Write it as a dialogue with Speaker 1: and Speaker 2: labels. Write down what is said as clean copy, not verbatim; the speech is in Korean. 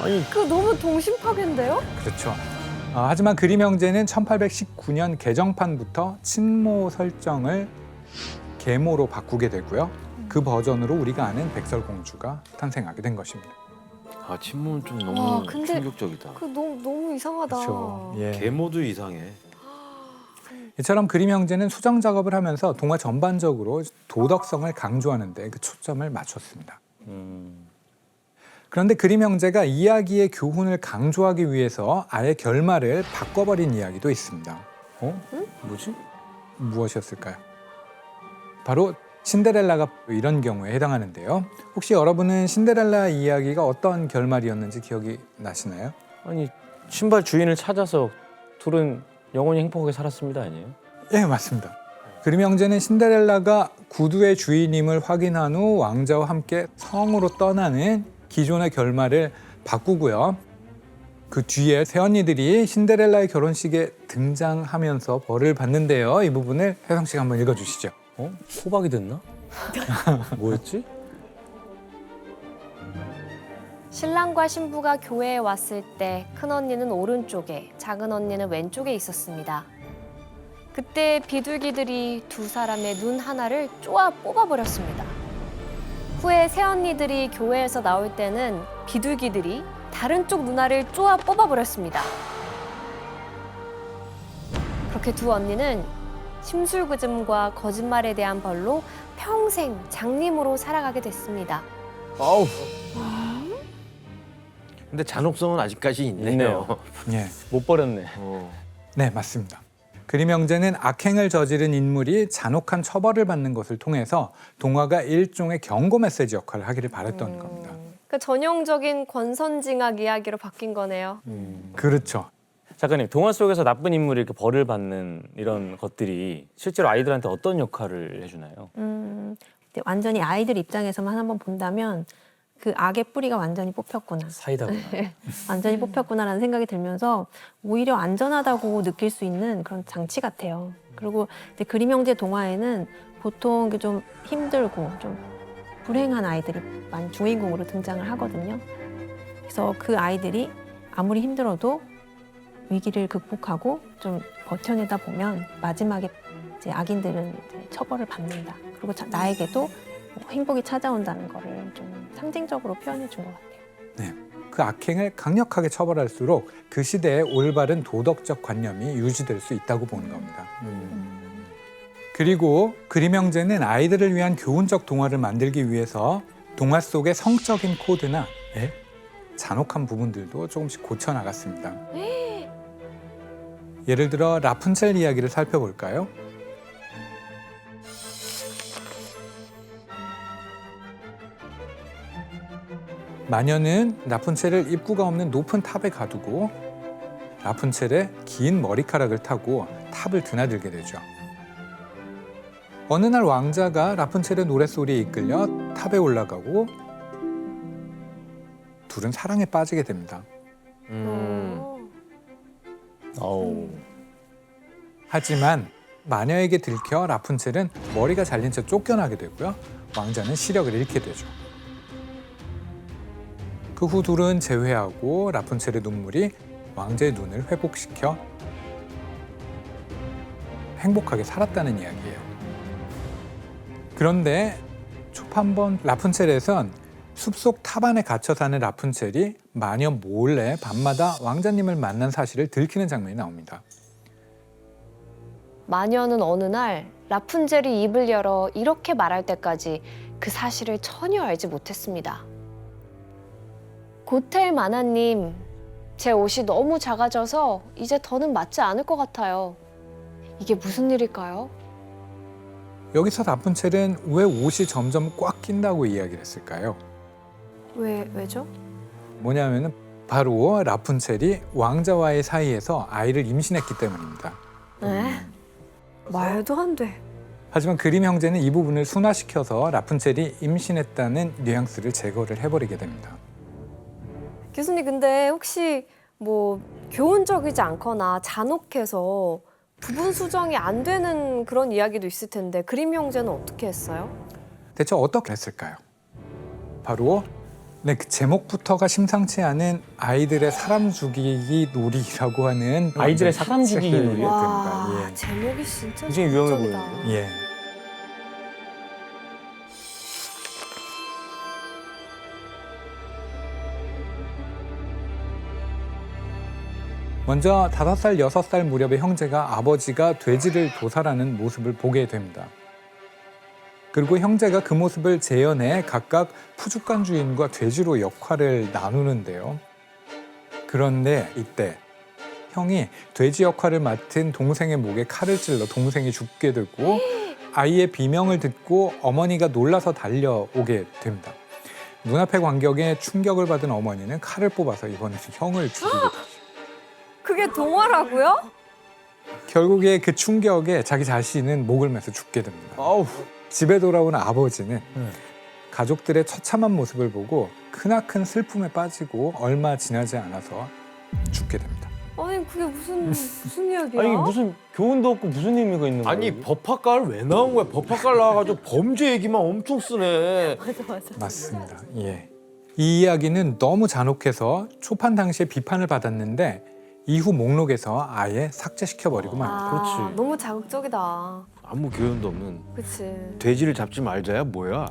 Speaker 1: 아니,
Speaker 2: 그 너무 동심파괴인데요?
Speaker 3: 그렇죠. 하지만 그림 형제는 1819년 개정판부터 친모 설정을 계모로 바꾸게 되고요. 그 버전으로 우리가 아는 백설공주가 탄생하게 된 것입니다.
Speaker 1: 아, 친모는 좀 너무
Speaker 2: 와, 근데
Speaker 1: 충격적이다.
Speaker 2: 그 너무 이상하다.
Speaker 3: 그렇죠. 예.
Speaker 1: 계모도 이상해.
Speaker 3: 이처럼 그림 형제는 수정 작업을 하면서 동화 전반적으로 도덕성을 강조하는 데 그 초점을 맞췄습니다. 그런데 그림 형제가 이야기의 교훈을 강조하기 위해서 아예 결말을 바꿔버린 이야기도 있습니다.
Speaker 1: 뭐지?
Speaker 3: 무엇이었을까요? 바로 신데렐라가 이런 경우에 해당하는데요. 혹시 여러분은 신데렐라 이야기가 어떤 결말이었는지 기억이 나시나요?
Speaker 4: 아니, 신발 주인을 찾아서 둘은 영원히 행복하게 살았습니다, 아니에요?
Speaker 3: 예, 맞습니다. 그림 형제는 신데렐라가 구두의 주인임을 확인한 후 왕자와 함께 성으로 떠나는 기존의 결말을 바꾸고요. 그 뒤에 새언니들이 신데렐라의 결혼식에 등장하면서 벌을 받는데요. 이 부분을 혜성 씨가 한번 읽어주시죠.
Speaker 4: 호박이 됐나? 뭐였지?
Speaker 2: 신랑과 신부가 교회에 왔을 때 큰언니는 오른쪽에, 작은언니는 왼쪽에 있었습니다. 그때 비둘기들이 두 사람의 눈 하나를 쪼아 뽑아버렸습니다. 후에 새언니들이 교회에서 나올 때는 비둘기들이 다른 쪽 눈알을 쪼아 뽑아버렸습니다. 그렇게 두 언니는 심술구즘과 거짓말에 대한 벌로 평생 장님으로 살아가게 됐습니다.
Speaker 4: 아우,
Speaker 1: 근데 잔혹성은 아직까지 있네요.
Speaker 4: 있네요.
Speaker 3: 예,
Speaker 4: 못 버렸네.
Speaker 3: 네, 맞습니다. 그림 형제는 악행을 저지른 인물이 잔혹한 처벌을 받는 것을 통해서 동화가 일종의 경고 메시지 역할을 하기를 바랬던 겁니다.
Speaker 2: 그 전형적인 권선징악 이야기로 바뀐 거네요.
Speaker 3: 그렇죠.
Speaker 4: 작가님, 동화 속에서 나쁜 인물이 이렇게 벌을 받는 이런 것들이 실제로 아이들한테 어떤 역할을 해주나요?
Speaker 5: 근데 완전히 아이들 입장에서만 한번 본다면 그 악의 뿌리가 완전히 뽑혔구나.
Speaker 4: 사이다구나.
Speaker 5: 완전히 뽑혔구나라는 생각이 들면서 오히려 안전하다고 느낄 수 있는 그런 장치 같아요. 그리고 이제 그림 형제 동화에는 보통 이게 좀 힘들고 좀 불행한 아이들이 많이 주인공으로 등장을 하거든요. 그래서 그 아이들이 아무리 힘들어도 위기를 극복하고 좀 버텨내다 보면 마지막에 이제 악인들은 이제 처벌을 받는다. 그리고 나에게도 행복이 찾아온다는 거를 좀 상징적으로 표현해 준 것 같아요.
Speaker 3: 네, 그 악행을 강력하게 처벌할수록 그 시대의 올바른 도덕적 관념이 유지될 수 있다고 보는 겁니다. 그리고 그림 형제는 아이들을 위한 교훈적 동화를 만들기 위해서 동화 속의 성적인 코드나 잔혹한 부분들도 조금씩 고쳐나갔습니다. 예를 들어 라푼첼 이야기를 살펴볼까요? 마녀는 라푼첼을 입구가 없는 높은 탑에 가두고 라푼첼의 긴 머리카락을 타고 탑을 드나들게 되죠. 어느 날 왕자가 라푼첼의 노랫소리에 이끌려 탑에 올라가고 둘은 사랑에 빠지게 됩니다.
Speaker 4: 어우.
Speaker 3: 하지만 마녀에게 들켜 라푼첼은 머리가 잘린 채 쫓겨나게 되고요. 왕자는 시력을 잃게 되죠. 그 후 둘은 재회하고 라푼첼의 눈물이 왕자의 눈을 회복시켜 행복하게 살았다는 이야기예요. 그런데 초판본 라푼첼에선 숲속 탑 안에 갇혀 사는 라푼첼이 마녀 몰래 밤마다 왕자님을 만난 사실을 들키는 장면이 나옵니다.
Speaker 2: 마녀는 어느 날 라푼젤이 입을 열어 이렇게 말할 때까지 그 사실을 전혀 알지 못했습니다. 고텔 마나님, 제 옷이 너무 작아져서 이제 더는 맞지 않을 것 같아요. 이게 무슨 일일까요?
Speaker 3: 여기서 라푼첼은 왜 옷이 점점 꽉 낀다고 이야기를 했을까요?
Speaker 2: 왜죠?
Speaker 3: 뭐냐면은 바로 라푼첼이 왕자와의 사이에서 아이를 임신했기 때문입니다.
Speaker 2: 네? 말도 안 돼.
Speaker 3: 하지만 그림 형제는 이 부분을 순화시켜서 라푼첼이 임신했다는 뉘앙스를 제거를 해버리게 됩니다.
Speaker 2: 교수님, 근데 혹시 뭐 교훈적이지 않거나 잔혹해서 부분 수정이 안 되는 그런 이야기도 있을 텐데 그림 형제는 어떻게 했어요?
Speaker 3: 대체 어떻게 했을까요? 바로 네, 그 제목부터가 심상치 않은 아이들의 사람 죽이기 놀이라고 하는
Speaker 4: 아이들의 사람 죽이기
Speaker 3: 책을
Speaker 4: 놀이요?
Speaker 2: 와,
Speaker 3: 듭니다. 예.
Speaker 2: 제목이 진짜
Speaker 4: 굉장히 유용해
Speaker 2: 자극적이다.
Speaker 4: 보이는데.
Speaker 3: 예. 먼저 5살, 6살 무렵의 형제가 아버지가 돼지를 도살하는 모습을 보게 됩니다. 그리고 형제가 그 모습을 재현해 각각 푸주간 주인과 돼지로 역할을 나누는데요. 그런데 이때 형이 돼지 역할을 맡은 동생의 목에 칼을 찔러 동생이 죽게 되고 아이의 비명을 듣고 어머니가 놀라서 달려오게 됩니다. 눈앞의 광경에 충격을 받은 어머니는 칼을 뽑아서 이번에는 형을 죽이게 되죠.
Speaker 2: 그게 동화라고요?
Speaker 3: 결국에 그 충격에 자기 자신은 목을 매서 죽게 됩니다.
Speaker 1: 아우.
Speaker 3: 집에 돌아오는 아버지는 가족들의 처참한 모습을 보고 크나큰 슬픔에 빠지고 얼마 지나지 않아서 죽게 됩니다.
Speaker 2: 아니 그게 무슨 이야기야?
Speaker 4: 아니 이게 무슨 교훈도 없고 무슨 의미가 있는 거예요?
Speaker 1: 아니 법학과를 왜 나온 거야? 법학과를 나와가지고 범죄 얘기만 엄청 쓰네.
Speaker 3: 맞습니다. 예. 이 이야기는 너무 잔혹해서 초판 당시에 비판을 받았는데 이후 목록에서 아예 삭제시켜버리고 말입니다.
Speaker 1: 그렇지.
Speaker 2: 너무 자극적이다.
Speaker 1: 아무 교훈도 없는
Speaker 2: 그치.
Speaker 1: 돼지를 잡지 말자야 뭐야?